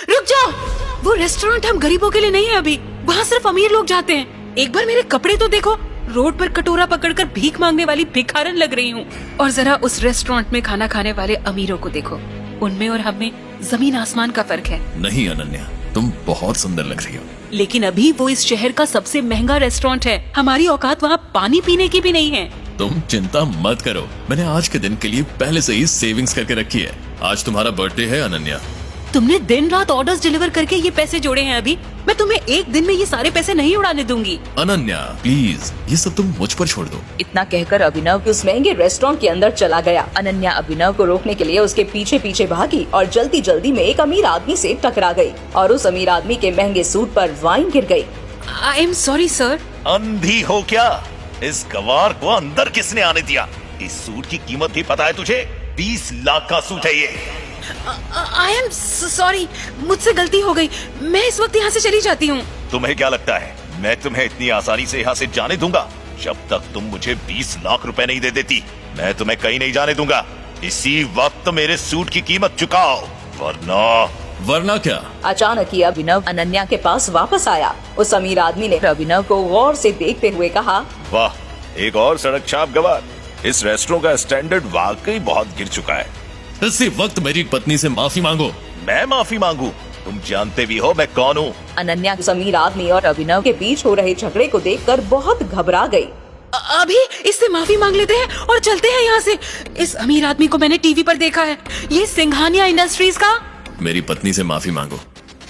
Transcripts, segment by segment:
रुक जाओ, वो रेस्टोरेंट हम गरीबों के लिए नहीं है अभी, वहाँ सिर्फ अमीर लोग जाते हैं। एक बार मेरे कपड़े तो देखो, रोड पर कटोरा पकड़कर भीख मांगने वाली भिखारन लग रही हूँ। और जरा उस रेस्टोरेंट में खाना खाने वाले अमीरों को देखो, उनमें और हमें जमीन आसमान का फर्क है। नहीं अनन्या, तुम बहुत सुंदर लग रही हो। लेकिन अभी वो इस शहर का सबसे महंगा रेस्टोरेंट है, हमारी औकात वहाँ पानी पीने की भी नहीं है। तुम चिंता मत करो, मैंने आज के दिन के लिए पहले से ही सेविंग्स करके रखी है। आज तुम्हारा बर्थडे है अनन्या। तुमने दिन रात ऑर्डर्स डिलीवर करके ये पैसे जोड़े हैं अभी, मैं तुम्हें एक दिन में ये सारे पैसे नहीं उड़ाने दूंगी। अनन्या प्लीज, ये सब तुम मुझ पर छोड़ दो। इतना कहकर अभिनव उस महंगे रेस्टोरेंट के अंदर चला गया। अनन्या अभिनव को रोकने के लिए उसके पीछे पीछे भागी और जल्दी जल्दी में एक अमीर आदमी से टकरा गई और उस अमीर आदमी के महंगे सूट पर वाइन गिर गई। I am sorry sir. अंधी हो क्या? इस गवार को अंदर किसने आने दिया? इस सूट की कीमत भी पता है तुझे? 20 लाख का सूट है ये। आई एम सॉरी, मुझसे गलती हो गई, मैं इस वक्त यहाँ से चली जाती हूँ। तुम्हें क्या लगता है मैं तुम्हें इतनी आसानी से यहाँ से जाने दूंगा? जब तक तुम मुझे 20 लाख रुपए नहीं दे देती, मैं तुम्हें कहीं नहीं जाने दूंगा। इसी वक्त मेरे सूट की कीमत चुकाओ, वरना क्या? अचानक ही अभिनव अनन्या के पास वापस आया। उस अमीर आदमी ने अभिनव को गौर से देखते हुए कहा, वाह, एक और सड़क छाप गवार। इस रेस्टोरेंट का स्टैंडर्ड वाकई बहुत गिर चुका है। इसी वक्त मेरी पत्नी से माफी मांगो। मैं माफी मांगू? तुम जानते भी हो मैं कौन हूँ। अनन्या उस अमीर आदमी और अभिनव के बीच हो रहे झगड़े को देखकर बहुत घबरा गई। अभी इससे माफी मांग लेते हैं और चलते हैं यहाँ से। इस अमीर आदमी को मैंने टीवी पर देखा है, ये सिंघानिया इंडस्ट्रीज का। मेरी पत्नी से माफी मांगो,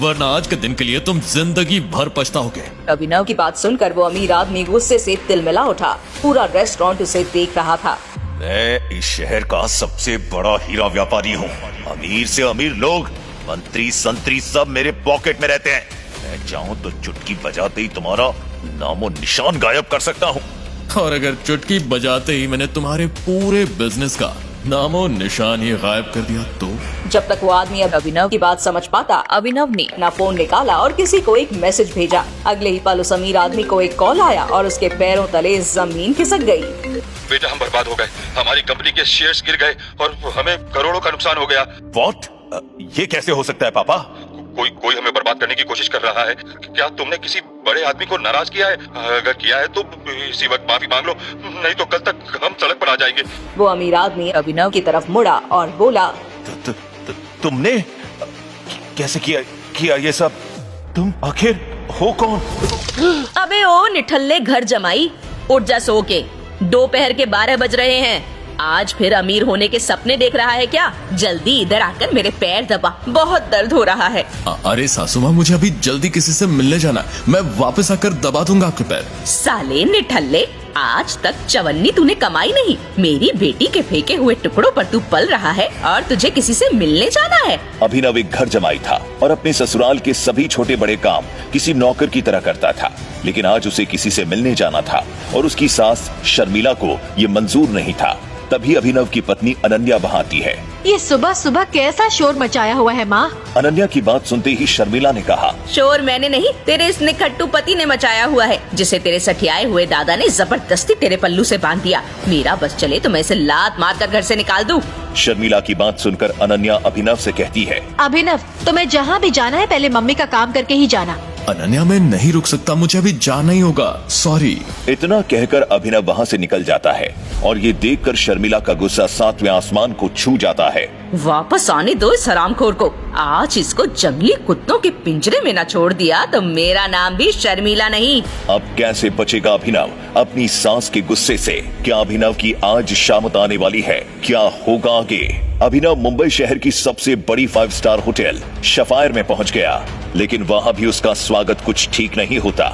वरना आज के दिन के लिए तुम जिंदगी भर पछताओगे। अभिनव की बात सुनकर वो अमीर आदमी गुस्से से तिलमिला उठा। पूरा रेस्टोरेंट उसे देख रहा था। मैं इस शहर का सबसे बड़ा हीरा व्यापारी हूँ। अमीर से अमीर लोग, मंत्री संतरी सब मेरे पॉकेट में रहते हैं। मैं चाहूँ तो चुटकी बजाते ही तुम्हारा नामो निशान गायब कर सकता हूँ। और अगर चुटकी बजाते ही मैंने तुम्हारे पूरे बिजनेस का नामो निशान ही गायब कर दिया तो? जब तक वो आदमी अभिनव की बात समझ पाता, अभिनव ने अपना फोन निकाला और किसी को एक मैसेज भेजा। अगले ही पल उस अमीर आदमी को एक कॉल आया और उसके पैरों तले जमीन खिसक गई। बेटा, हम बर्बाद हो गए, हमारी कंपनी के शेयर्स गिर गए और हमें करोड़ों का नुकसान हो गया। व्हाट? ये कैसे हो सकता है पापा? कोई हमें बर्बाद करने की कोशिश कर रहा है। क्या तुमने किसी बड़े आदमी को नाराज किया है? अगर किया है तो इसी वक्त माफी मांग लो, नहीं तो कल तक हम सड़क पर आ जाएंगे। वो अमीर आदमी अभिनव की तरफ मुड़ा और बोला, तुमने कैसे किया ये सब? तुम आखिर हो कौन? अबे ओ निठल्ले घर जमाई, उठ जा सो के। दोपहर के 12 बज रहे हैं। आज फिर अमीर होने के सपने देख रहा है क्या? जल्दी इधर आकर मेरे पैर दबा, बहुत दर्द हो रहा है। अरे सासू माँ, मुझे अभी जल्दी किसी से मिलने जाना, मैं वापस आकर दबा दूंगा आपके पैर। साले निठल्ले, आज तक चवन्नी तूने कमाई नहीं। मेरी बेटी के फेंके हुए टुकड़ों पर तू पल रहा है और तुझे किसी से मिलने जाना है। अभिनव एक घर जमाई था और अपने ससुराल के सभी छोटे बड़े काम किसी नौकर की तरह करता था। लेकिन आज उसे किसी से मिलने जाना था और उसकी सास शर्मिला को ये मंजूर नहीं था। तभी अभिनव की पत्नी अनन्या वहाँ आती है। ये सुबह सुबह कैसा शोर मचाया हुआ है माँ? अनन्या की बात सुनते ही शर्मिला ने कहा, शोर मैंने नहीं, तेरे इस निखट्टू पति ने मचाया हुआ है, जिसे तेरे सठियाए हुए दादा ने जबरदस्ती तेरे पल्लू से बांध दिया। मेरा बस चले तो मैं इसे लात मार कर घर से निकाल दूं। शर्मिला की बात सुनकर अनन्या अभिनव से कहती है, अभिनव, तुम्हें जहाँ भी जाना है पहले मम्मी का काम करके ही जाना। अनन्या, मैं नहीं रुक सकता, मुझे अभी जाना ही होगा, सॉरी। इतना कहकर अभिनव वहाँ से निकल जाता है और ये देखकर शर्मिला का गुस्सा 7वें आसमान को छू जाता है। वापस आने दो इस हरामखोर को। आज इसको जंगली कुत्तों के पिंजरे में न छोड़ दिया तो मेरा नाम भी शर्मिला नहीं। अब कैसे बचेगा अभिनव अपनी सास के गुस्से से? क्या अभिनव की आज शामत आने वाली है? क्या होगा आगे? अभिनव मुंबई शहर की सबसे बड़ी 5 स्टार होटल सफायर में पहुंच गया, लेकिन वहां भी उसका स्वागत कुछ ठीक नहीं होता।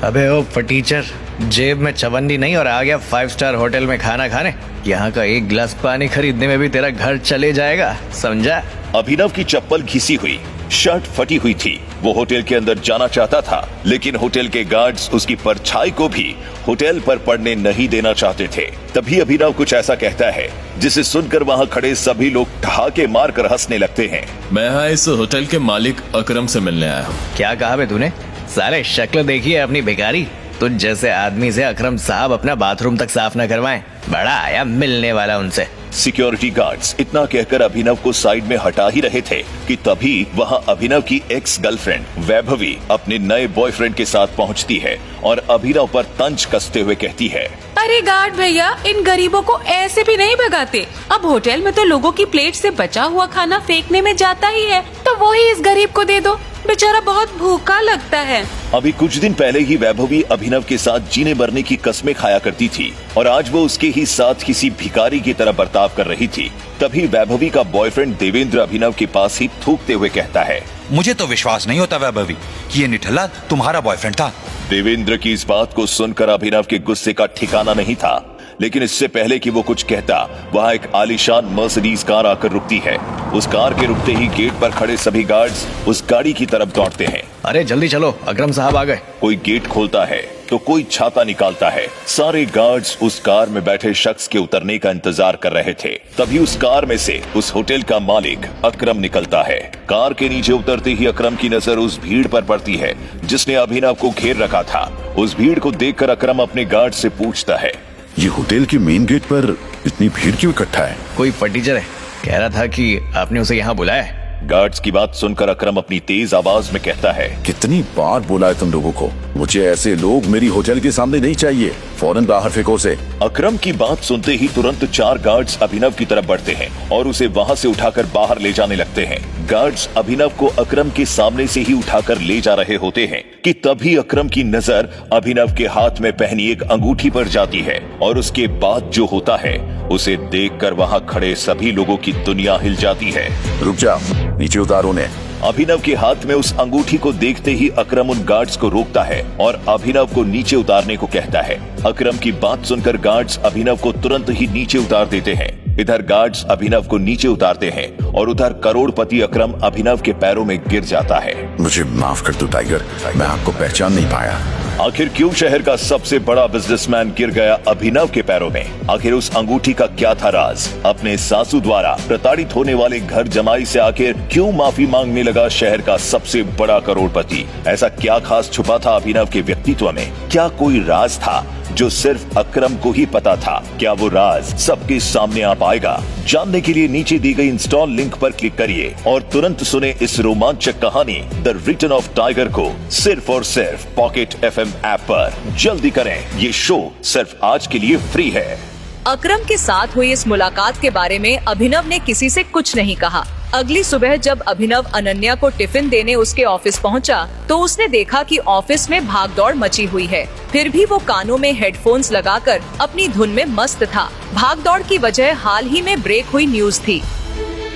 अबे ओ फटीचर, जेब में चवन्नी नहीं और आ गया 5 स्टार होटल में खाना खाने। यहाँ का एक गिलास पानी खरीदने में भी तेरा घर चले जाएगा, समझा? अभिनव की चप्पल घिसी हुई, शर्ट फटी हुई थी। वो होटल के अंदर जाना चाहता था, लेकिन होटल के गार्ड्स उसकी परछाई को भी होटल पर पड़ने नहीं देना चाहते थे। तभी अभिनव कुछ ऐसा कहता है जिसे सुनकर वहाँ खड़े सभी लोग ठहाके मारकर हंसने लगते हैं। मैं यहाँ इस होटल के मालिक अकरम से मिलने आया हूँ। क्या कहा बे तूने? सारे शक्ल देखी है अपनी भिखारी। तुझ जैसे आदमी से अकरम साहब अपना बाथरूम तक साफ न करवाएं। बड़ा आया मिलने वाला उनसे। सिक्योरिटी गार्ड्स इतना कहकर अभिनव को साइड में हटा ही रहे थे कि तभी वहां अभिनव की एक्स गर्लफ्रेंड वैभवी अपने नए बॉयफ्रेंड के साथ पहुंचती है और अभिनव पर तंज कसते हुए कहती है, अरे गार्ड भैया, इन गरीबों को ऐसे भी नहीं भगाते। अब होटल में तो लोगों की प्लेट से बचा हुआ खाना फेंकने में जाता ही है, तो वो ही इस गरीब को दे दो, बेचारा बहुत भूखा लगता है। अभी कुछ दिन पहले ही वैभवी अभिनव के साथ जीने मरने की कस्में खाया करती थी और आज वो उसके ही साथ किसी भिखारी की तरह बर्ताव कर रही थी। तभी वैभवी का बॉयफ्रेंड देवेंद्र अभिनव के पास ही थूकते हुए कहता है, मुझे तो विश्वास नहीं होता वैभवी कि ये निठल्ला तुम्हारा बॉयफ्रेंड था। देवेंद्र की इस बात को सुनकर अभिनव के गुस्से का ठिकाना नहीं था, लेकिन इससे पहले कि वो कुछ कहता, वहाँ एक आलीशान मर्सिडीज कार आकर रुकती है। उस कार के रुकते ही गेट पर खड़े सभी गार्ड्स उस गाड़ी की तरफ दौड़ते हैं। अरे जल्दी चलो, अकरम साहब आ गए। कोई गेट खोलता है तो कोई छाता निकालता है। सारे गार्ड्स उस कार में बैठे शख्स के उतरने का इंतजार कर रहे थे। तभी उस कार में से उस होटल का मालिक अकरम निकलता है। कार के नीचे उतरते ही अकरम की नजर उस भीड़ पर पड़ती है जिसने अभिनव को घेर रखा था। उस भीड़ को देखकर अकरम अपने गार्ड से पूछता है, ये होटल के मेन गेट पर इतनी भीड़ क्यों इकट्ठा है? कोई फटीचर है, कह रहा था कि आपने उसे यहाँ बुलाया है। गार्ड्स की बात सुनकर अकरम अपनी तेज आवाज में कहता है, कितनी बार बोला है तुम लोगों को, मुझे ऐसे लोग मेरी होटल के सामने नहीं चाहिए, फौरन बाहर फेंको उसे। अकरम की बात सुनते ही तुरंत 4 गार्ड्स अभिनव की तरफ बढ़ते हैं और उसे वहां से उठाकर बाहर ले जाने लगते हैं। गार्ड्स अभिनव को अकरम के सामने से ही उठाकर ले जा रहे होते हैं कि तभी अकरम की नजर अभिनव के हाथ में पहनी एक अंगूठी पर जाती है और उसके बाद जो होता है उसे देखकर वहां खड़े सभी लोगों की दुनिया हिल जाती है। रुक जाओ, नीचे उतारो उन्हें। अभिनव के हाथ में उस अंगूठी को देखते ही अकरम उन गार्ड्स को रोकता है और अभिनव को नीचे उतारने को कहता है। अकरम की बात सुनकर गार्ड्स अभिनव को तुरंत ही नीचे उतार देते हैं। इधर गार्ड्स अभिनव को नीचे उतारते हैं और उधर करोड़पति अकरम अभिनव के पैरों में गिर जाता है। मुझे माफ कर दो टाइगर, मैं आपको पहचान नहीं पाया। आखिर क्यों शहर का सबसे बड़ा बिजनेसमैन गिर गया अभिनव के पैरों में? आखिर उस अंगूठी का क्या था राज? अपने सासू द्वारा प्रताड़ित होने वाले घर जमाई से आखिर क्यों माफी मांगने लगा शहर का सबसे बड़ा करोड़पति? ऐसा क्या खास छुपा था अभिनव के व्यक्तित्व में? क्या कोई राज था जो सिर्फ अकरम को ही पता था? क्या वो राज सबके सामने आ पाएगा? जानने के लिए नीचे दी गई इंस्टॉल लिंक पर क्लिक करिए और तुरंत सुने इस रोमांचक कहानी द रिटर्न ऑफ टाइगर को सिर्फ और सिर्फ पॉकेट FM ऐप पर। जल्दी करें, ये शो सिर्फ आज के लिए फ्री है। अकरम के साथ हुई इस मुलाकात के बारे में अभिनव ने किसी से कुछ नहीं कहा। अगली सुबह जब अभिनव अनन्या को टिफिन देने उसके ऑफिस पहुंचा, तो उसने देखा कि ऑफिस में भागदौड़ मची हुई है। फिर भी वो कानों में हेडफोन्स लगाकर अपनी धुन में मस्त था। भागदौड़ की वजह हाल ही में ब्रेक हुई न्यूज थी।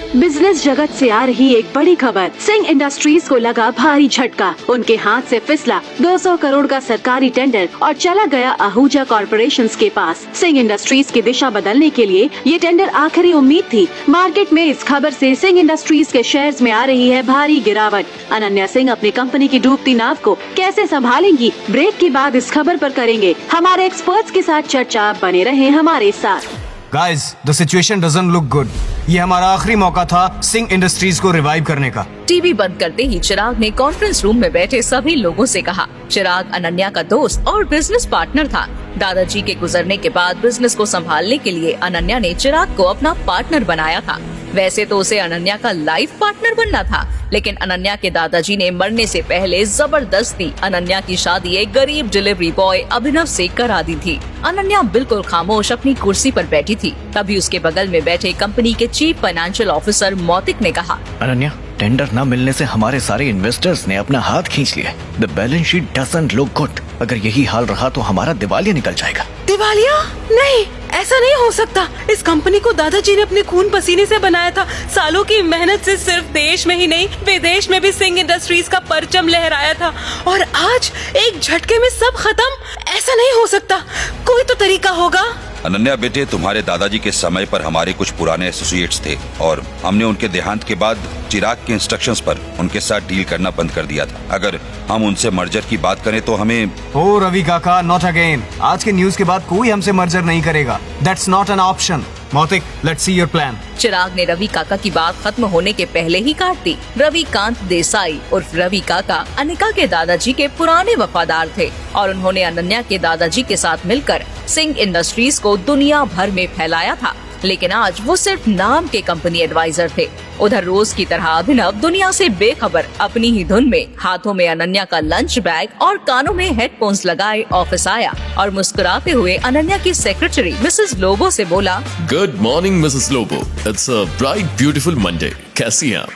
बिजनेस जगत से आ रही एक बड़ी खबर। सिंह इंडस्ट्रीज को लगा भारी झटका। उनके हाथ से फिसला 200 करोड़ का सरकारी टेंडर और चला गया आहूजा कॉर्पोरेशंस के पास। सिंह इंडस्ट्रीज की दिशा बदलने के लिए ये टेंडर आखिरी उम्मीद थी। मार्केट में इस खबर से सिंह इंडस्ट्रीज के शेयर्स में आ रही है भारी गिरावट। अनन्या सिंह अपनी कंपनी की डूबती नाव को कैसे संभालेंगी? ब्रेक के बाद इस खबर पर करेंगे हमारे एक्सपर्ट्स के साथ चर्चा। बने रहे हमारे साथ। Guys, the situation doesn't look good. ये हमारा आखिरी मौका था सिंह इंडस्ट्रीज को रिवाइव करने का। टीवी बंद करते ही चिराग ने कॉन्फ्रेंस रूम में बैठे सभी लोगों से कहा। चिराग अनन्या का दोस्त और बिजनेस पार्टनर था। दादाजी के गुजरने के बाद बिजनेस को संभालने के लिए अनन्या ने चिराग को अपना पार्टनर बनाया था। वैसे तो उसे अनन्या का लाइफ पार्टनर बनना था, लेकिन अनन्या के दादाजी ने मरने से पहले जबरदस्ती अनन्या की शादी एक गरीब डिलीवरी बॉय अभिनव से करा दी थी। अनन्या बिल्कुल खामोश अपनी कुर्सी पर बैठी थी। तभी उसके बगल में बैठे कंपनी के चीफ फाइनेंशियल ऑफिसर मौतिक ने कहा, अनन्या, टेंडर न मिलने से हमारे सारे इन्वेस्टर्स ने अपना हाथ खींच लिया। The balance sheet doesn't look good. अगर यही हाल रहा तो हमारा दिवालिया निकल जाएगा। दिवालिया? नहीं, ऐसा नहीं हो सकता। इस कंपनी को दादाजी ने अपने खून पसीने से बनाया था। सालों की मेहनत से सिर्फ देश में ही नहीं विदेश में भी सिंह इंडस्ट्रीज का परचम लहराया था, और आज एक झटके में सब खत्म। ऐसा नहीं हो सकता, कोई तो तरीका होगा। अनन्या बेटे, तुम्हारे दादाजी के समय पर हमारे कुछ पुराने एसोसिएट्स थे और हमने उनके देहांत के बाद चिराग के इंस्ट्रक्शंस पर उनके साथ डील करना बंद कर दिया था। अगर हम उनसे मर्जर की बात करें तो हमें ओ रवि काका, नॉट अगेन। आज के न्यूज के बाद कोई हमसे मर्जर नहीं करेगा। That's not an option. Mautik, let's see your plan. Chirag ने रवि काका की बात खत्म होने के पहले ही काट दी। रविकांत देसाई उर्फ रवि काका अनिका के दादाजी के पुराने वफादार थे और उन्होंने अनन्या के दादाजी के साथ मिलकर सिंह इंडस्ट्रीज को दुनिया भर में फैलाया था। लेकिन आज वो सिर्फ नाम के कंपनी एडवाइजर थे। उधर रोज की तरह अभिनव दुनिया से बेखबर अपनी ही धुन में हाथों में अनन्या का लंच बैग और कानों में हेडफोन्स लगाए ऑफिस आया और मुस्कुराते हुए अनन्या की सेक्रेटरी मिसेस लोबो से बोला, good morning Mrs Lobo, it's a bright beautiful Monday, कैसी हैं आप?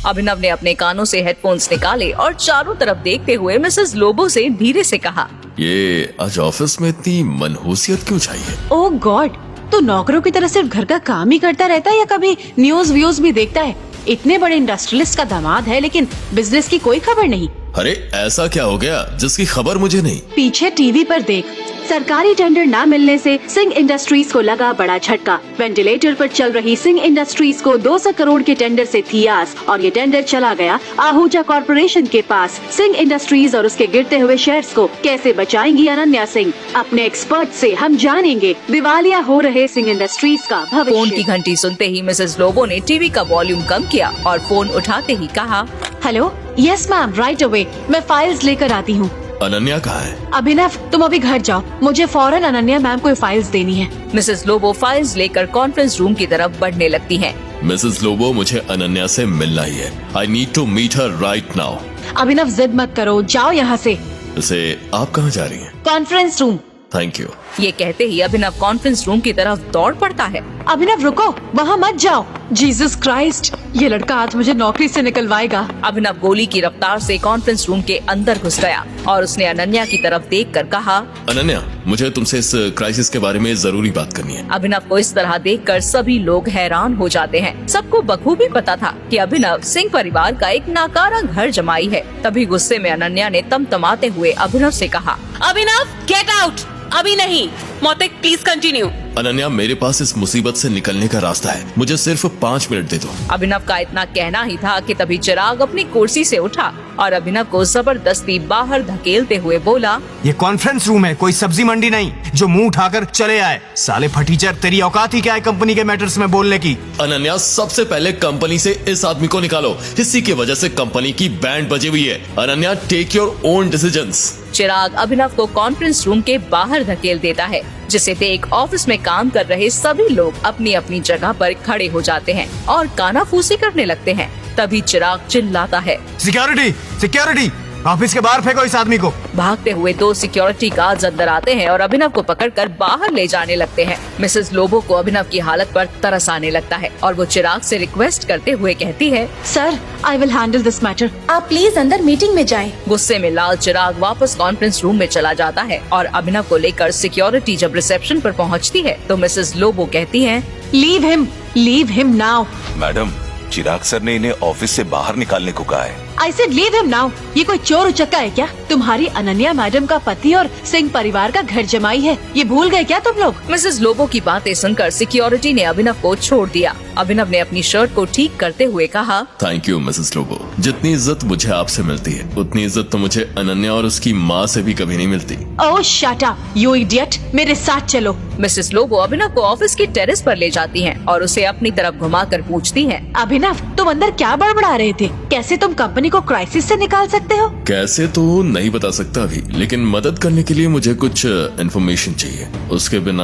अभिनव ने अपने कानों से हेडफोन्स निकाले और चारों तरफ देखते हुए मिसेस लोबो से धीरे से कहा, ये आज ऑफिस में इतनी मनहूसियत क्यों चाहिए? ओह गॉड, तो नौकरों की तरह सिर्फ घर का काम ही करता रहता है या कभी न्यूज व्यूज भी देखता है? इतने बड़े इंडस्ट्रियलिस्ट का दामाद है लेकिन बिजनेस की कोई खबर नहीं। अरे ऐसा क्या हो गया जिसकी खबर मुझे नहीं? पीछे टीवी पर देख, सरकारी टेंडर न मिलने से सिंह इंडस्ट्रीज को लगा बड़ा झटका। वेंटिलेटर पर चल रही सिंह इंडस्ट्रीज को 200 करोड़ के टेंडर से थी आस और ये टेंडर चला गया आहूजा कॉर्पोरेशन के पास। सिंह इंडस्ट्रीज और उसके गिरते हुए शेयर्स को कैसे बचाएंगी अनन्या सिंह, अपने एक्सपर्ट से हम जानेंगे दिवालिया हो रहे सिंह इंडस्ट्रीज का फोन भविष्य। की घंटी सुनते ही मिसेस लोबो ने टीवी का वॉल्यूम कम किया और फोन उठाते ही कहा, hello, yes ma'am, right away, मैं फाइल्स लेकर आती हूँ। अनन्या कहाँ है? अभिनव, तुम अभी घर जाओ, मुझे फौरन अनन्या मैम को फाइल्स देनी है। मिसेस लोबो फाइल्स लेकर कॉन्फ्रेंस रूम की तरफ बढ़ने लगती हैं। मिसेस लोबो, मुझे अनन्या से मिलना ही है। I need to meet her right now. Abhinav जिद मत करो, जाओ यहाँ से। वैसे आप कहाँ जा रही हैं? Conference room. Thank you. ये कहते ही अभिनव कॉन्फ्रेंस रूम की तरफ दौड़ पड़ता है। अभिनव रुको, वहाँ मत जाओ। जीसस क्राइस्ट, ये लड़का आज मुझे नौकरी से निकलवाएगा। अभिनव गोली की रफ्तार से कॉन्फ्रेंस रूम के अंदर घुस गया और उसने अनन्या की तरफ देखकर कहा, अनन्या, मुझे तुमसे इस क्राइसिस के बारे में जरूरी बात करनी है। अभिनव को इस तरह देखकर सभी लोग हैरान हो जाते हैं। सबको बखूबी पता था कि अभिनव सिंह परिवार का एक नाकारा घर जमाई है। तभी गुस्से में अनन्या ने तमतमाते हुए अभिनव से कहा, अभिनव, गेट आउट, अभी नहीं। मोतिक, प्लीज कंटिन्यू। अनन्या, मेरे पास इस मुसीबत से निकलने का रास्ता है, मुझे सिर्फ 5 मिनट दे दो। अभिनव का इतना कहना ही था कि तभी चिराग अपनी कुर्सी से उठा और अभिनव को जबरदस्ती बाहर धकेलते हुए बोला, ये कॉन्फ्रेंस रूम है, कोई सब्जी मंडी नहीं जो मुंह उठाकर चले आए। साले फटीचर, तेरी औकात ही क्या है कंपनी के मैटर्स में बोलने की? अनन्या, सबसे पहले कंपनी से इस आदमी को निकालो, इसी की वजह से कंपनी की बैंड बजी हुई है। Ananya, take your own decisions. Chirag Abhinav को कॉन्फ्रेंस रूम के बाहर धकेल देता है, जिसे देख ऑफिस में काम कर रहे सभी लोग अपनी अपनी जगह पर खड़े हो जाते हैं और कानाफूसी करने लगते हैं। तभी चिराग चिल्लाता है, सिक्योरिटी, सिक्योरिटी, ऑफिस के बाहर फेंको इस आदमी को। भागते हुए 2 सिक्योरिटी गार्ड्स अंदर आते हैं और अभिनव को पकड़कर बाहर ले जाने लगते हैं। मिसेस लोबो को अभिनव की हालत पर तरस आने लगता है और वो चिराग से रिक्वेस्ट करते हुए कहती है, sir, I will handle this matter. आप प्लीज अंदर मीटिंग में जाएं। गुस्से में लाल चिराग वापस कॉन्फ्रेंस रूम में चला जाता है और अभिनव को लेकर सिक्योरिटी जब रिसेप्शन पर पहुंचती है तो मिसेस लोबो कहती हैं, लीव हिम नाउ। मैडम, चिराग सर ने इन्हें ऑफिस से बाहर निकालने को कहा है। I said leave him now. ये कोई चोर उचक्का है क्या? तुम्हारी अनन्या मैडम का पति और सिंह परिवार का घर जमाई है, ये भूल गए क्या तुम लोग? मिसेस लोबो की बातें सुनकर सिक्योरिटी ने अभिनव को छोड़ दिया। अभिनव ने अपनी शर्ट को ठीक करते हुए कहा, थैंक यू मिसेस लोबो, जितनी इज्जत मुझे आपसे मिलती है उतनी इज्जत तो मुझे अनन्या और उसकी माँ से भी कभी नहीं मिलती। ओह शट अप यू इडियट, मेरे साथ चलो। मिसेस लोबो अभिनव को ऑफिस की टेरेस पर ले जाती हैं और उसे अपनी तरफ घुमाकर पूछती हैं, अभिनव, तुम अंदर क्या बड़बड़ा रहे थे? कैसे तुम कंपनी को क्राइसिस से निकाल सकते हो? कैसे तो नहीं बता सकता अभी, लेकिन मदद करने के लिए मुझे कुछ इन्फॉर्मेशन चाहिए, उसके बिना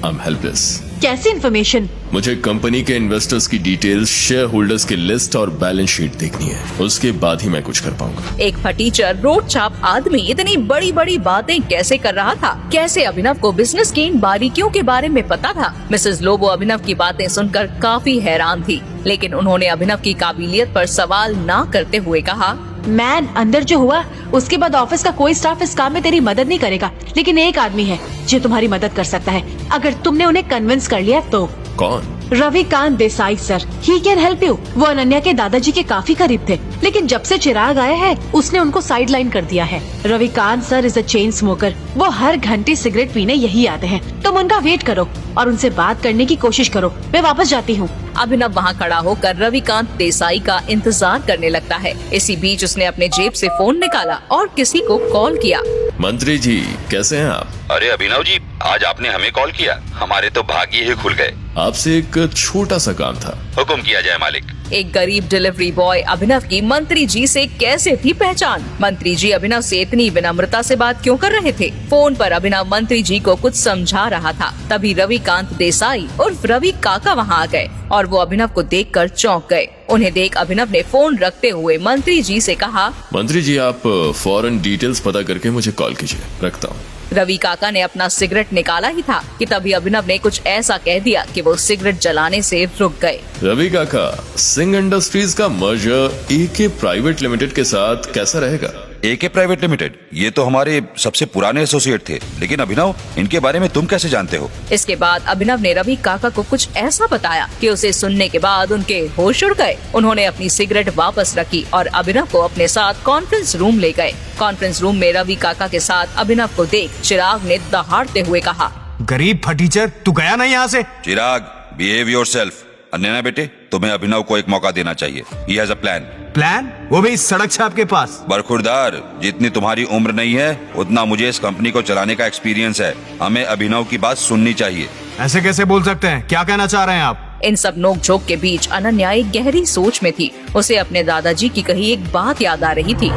आई एम हेल्पलेस। कैसी इन्फॉर्मेशन? मुझे कंपनी के इन्वेस्टर्स की डिटेल्स, शेयर होल्डर्स की लिस्ट और बैलेंस शीट देखनी है, उसके बाद ही मैं कुछ कर पाऊंगा। एक फटीचर रोड छाप आदमी इतनी बड़ी बड़ी बातें कैसे कर रहा था? कैसे अभिनव को बिजनेस की इन बारीकियों के बारे में पता था? मिसेस लोबो अभिनव की बातें सुनकर काफी हैरान थी, लेकिन उन्होंने अभिनव की काबिलियत पर सवाल न करते हुए कहा, मैन, अंदर जो हुआ उसके बाद ऑफिस का कोई स्टाफ इस काम में तेरी मदद नहीं करेगा, लेकिन एक आदमी है जो तुम्हारी मदद कर सकता है, अगर तुमने उन्हें कन्विंस कर लिया तो। कौन? Ravikant Desai sir, he can help you. वो अनन्या के दादाजी के काफी करीब थे, लेकिन जब से चिराग आया है उसने उनको साइडलाइन कर दिया है। Ravikant sir is a chain smoker, वो हर घंटे सिगरेट पीने यही आते हैं। तुम उनका वेट करो और उनसे बात करने की कोशिश करो, मैं वापस जाती हूँ। अभिनव वहाँ खड़ा होकर रविकांत देसाई का इंतजार करने लगता है। इसी बीच उसने अपने जेब से फोन निकाला और किसी को कॉल किया। मंत्री जी, कैसे हैं आप? अरे अभिनव जी, आज आपने हमें कॉल किया, हमारे तो भाग्य ही खुल गए। आपसे एक छोटा सा काम था। हुक्म किया जाए मालिक। एक गरीब डिलीवरी बॉय अभिनव की मंत्री जी से कैसे थी पहचान? मंत्री जी अभिनव से इतनी विनम्रता से बात क्यों कर रहे थे? फोन पर अभिनव मंत्री जी को कुछ समझा रहा था, तभी रविकांत देसाई उर्फ रवि काका वहां आ गए और वो अभिनव को देखकर चौंक गए। उन्हें देख अभिनव ने फोन रखते हुए मंत्री जी से कहा, मंत्री जी आप फौरन डिटेल्स पता करके मुझे कॉल कीजिए, रखता हूँ। रवि काका ने अपना सिगरेट निकाला ही था कि तभी अभिनव ने कुछ ऐसा कह दिया कि वो सिगरेट जलाने से रुक गए। रवि काका, सिंह इंडस्ट्रीज का मर्जर एके प्राइवेट लिमिटेड के साथ कैसा रहेगा? एके प्राइवेट लिमिटेड, ये तो हमारे सबसे पुराने एसोसिएट थे, लेकिन अभिनव इनके बारे में तुम कैसे जानते हो? इसके बाद अभिनव ने रवि काका को कुछ ऐसा बताया कि उसे सुनने के बाद उनके होश उड़ गए। उन्होंने अपनी सिगरेट वापस रखी और अभिनव को अपने साथ कॉन्फ्रेंस रूम ले गए। कॉन्फ्रेंस रूम में रवि काका के साथ अभिनव को देख चिराग ने दहाड़ते हुए कहा, गरीब फटीचर, तू गया ना यहाँ से? चिराग, बिहेव योरसेल्फ। अन्य बेटे, तुम्हें अभिनव को एक मौका देना चाहिए। He has a plan। Plan? वो भी इस सड़क छाप के पास? बरखुरदार, जितनी तुम्हारी उम्र नहीं है उतना मुझे इस कंपनी को चलाने का एक्सपीरियंस है। हमें अभिनव की बात सुननी चाहिए। ऐसे कैसे बोल सकते हैं? क्या कहना चाह रहे हैं आप? इन सब नोक-झोंक के बीच अनन्या एक गहरी सोच में थी। उसे अपने दादाजी की कही एक बात याद आ रही थी।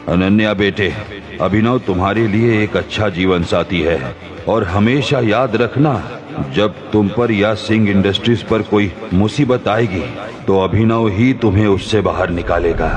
अनन्या बेटे, अभिनव तुम्हारे लिए एक अच्छा जीवन साथी है और हमेशा याद रखना, जब तुम पर या सिंह इंडस्ट्रीज पर कोई मुसीबत आएगी तो अभिनव ही तुम्हें उससे बाहर निकालेगा।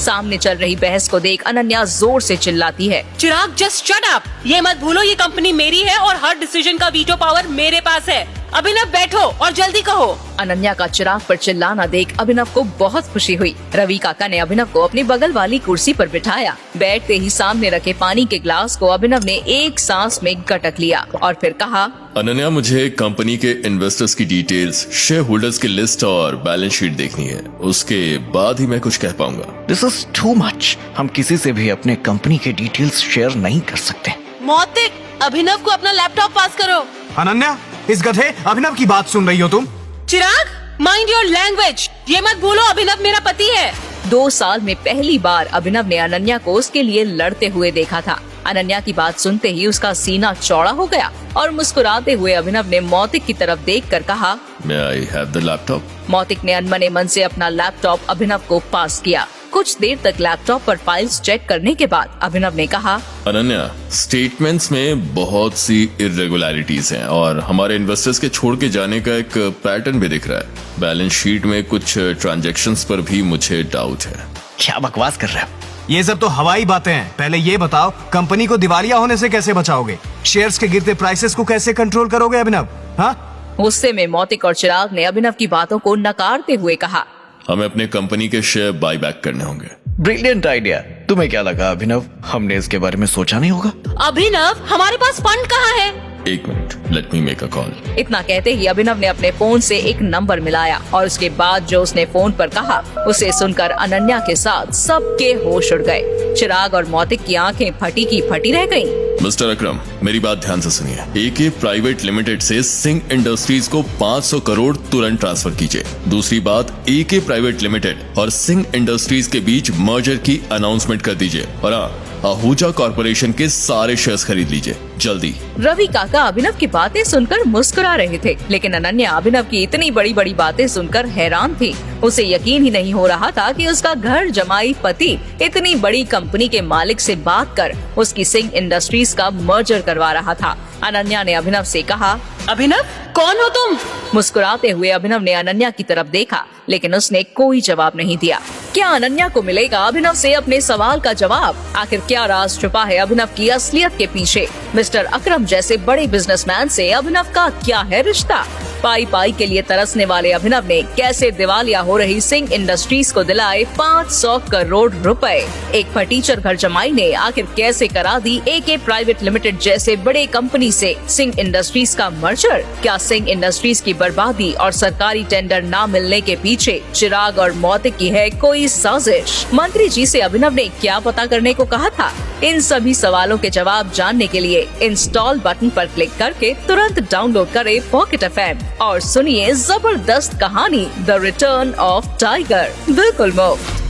सामने चल रही बहस को देख अनन्या जोर से चिल्लाती है, चिराग जस्ट शट अप। ये मत भूलो ये कंपनी मेरी है और हर डिसीजन का वीटो पावर मेरे पास है। अभिनव बैठो और जल्दी कहो। अनन्या का चिराग पर चिल्लाना देख अभिनव को बहुत खुशी हुई। रवि काका ने अभिनव को अपनी बगल वाली कुर्सी पर बिठाया। बैठते ही सामने रखे पानी के ग्लास को अभिनव ने एक सांस में गटक लिया और फिर कहा, अनन्या, मुझे कंपनी के इन्वेस्टर्स की डिटेल्स, शेयर होल्डर्स की लिस्ट और बैलेंस शीट देखनी है। उसके बाद ही मैं कुछ कह पाऊंगा। This is too much. हम किसी से भी अपने कंपनी के डिटेल्स शेयर नहीं कर सकते। मौतिक, अभिनव को अपना लैपटॉप पास करो। अनन्या, इस गधे अभिनव की बात सुन रही हो तुम? चिराग, माइंड योर लैंग्वेज। ये मत भूलो अभिनव मेरा पति है। 2 साल में पहली बार अभिनव ने अनन्या को उसके लिए लड़ते हुए देखा था। अनन्या की बात सुनते ही उसका सीना चौड़ा हो गया और मुस्कुराते हुए अभिनव ने मौतिक की तरफ देखकर कहा, May I have the laptop? मौतिक ने अनमने मन से अपना लैपटॉप अभिनव को पास किया। कुछ देर तक लैपटॉप पर फाइल्स चेक करने के बाद अभिनव ने कहा, अनन्या, स्टेटमेंट्स में बहुत सी इरेगुलरिटीज हैं और हमारे इन्वेस्टर्स के छोड़ के जाने का एक पैटर्न भी दिख रहा है। बैलेंस शीट में कुछ ट्रांजैक्शंस पर भी मुझे डाउट है। क्या बकवास कर रहे हो? ये सब तो हवाई बातें हैं। पहले ये बताओ, कंपनी को दिवालिया होने से कैसे बचाओगे? शेयर्स के गिरते प्राइसेस को कैसे कंट्रोल करोगे अभिनव? हाँ? गुस्से में मौतिक और चिराग ने अभिनव की बातों को नकारते हुए कहा, हमें अपने कंपनी के शेयर बाय बैक करने होंगे। Brilliant idea. तुम्हें क्या लगा अभिनव, हमने इसके बारे में सोचा नहीं होगा? अभिनव, हमारे पास फंड कहाँ है? एक minute, let me make a call. इतना कहते ही अभिनव ने अपने फोन से एक नंबर मिलाया और उसके बाद जो उसने फोन पर कहा उसे सुनकर अनन्या के साथ सबके होश उड़ गए। चिराग और मौतिक की आंखें फटी की फटी रह गईं। मिस्टर अकरम, मेरी बात ध्यान से सुनिए। एके प्राइवेट लिमिटेड से सिंह इंडस्ट्रीज को 500 करोड़ तुरंत ट्रांसफर कीजिए। दूसरी बात, एके प्राइवेट लिमिटेड और सिंह इंडस्ट्रीज के बीच मर्जर की अनाउंसमेंट कर दीजिए और हाँ, आहूजा कॉर्पोरेशन के सारे शेयर्स खरीद लीजिए जल्दी। रवि काका अभिनव की बातें सुनकर मुस्कुरा रहे थे, लेकिन अनन्या अभिनव की इतनी बड़ी बड़ी बातें सुनकर हैरान थी। उसे यकीन ही नहीं हो रहा था कि उसका घर जमाई पति इतनी बड़ी कंपनी के मालिक से बात कर उसकी सिंह इंडस्ट्रीज का मर्जर करवा रहा था। अनन्या ने अभिनव से कहा, अभिनव, कौन हो तुम? मुस्कुराते हुए अभिनव ने अनन्या की तरफ देखा, लेकिन उसने कोई जवाब नहीं दिया। क्या अनन्या को मिलेगा अभिनव से अपने सवाल का जवाब? आखिर क्या राज छुपा है अभिनव की असलियत के पीछे? मिस्टर अकरम जैसे बड़े बिजनेसमैन से अभिनव का क्या है रिश्ता? पाई पाई के लिए तरसने वाले अभिनव ने कैसे दिवालिया हो रही सिंह इंडस्ट्रीज को दिलाए 500 करोड़ रुपए? एक फटीचर घर जमाई ने आखिर कैसे करा दी एके प्राइवेट लिमिटेड जैसे बड़े कंपनी से सिंह इंडस्ट्रीज का मर्जर? क्या सिंह इंडस्ट्रीज की बर्बादी और सरकारी टेंडर न मिलने के पीछे चिराग और मौतिक की है कोई साजिश? मंत्री जी से अभिनव ने क्या पता करने को कहा था? इन सभी सवालों के जवाब जानने के लिए इंस्टॉल बटन पर क्लिक करके तुरंत डाउनलोड करें पॉकेट FM और सुनिए जबरदस्त कहानी द रिटर्न ऑफ टाइगर, बिल्कुल मुफ्त।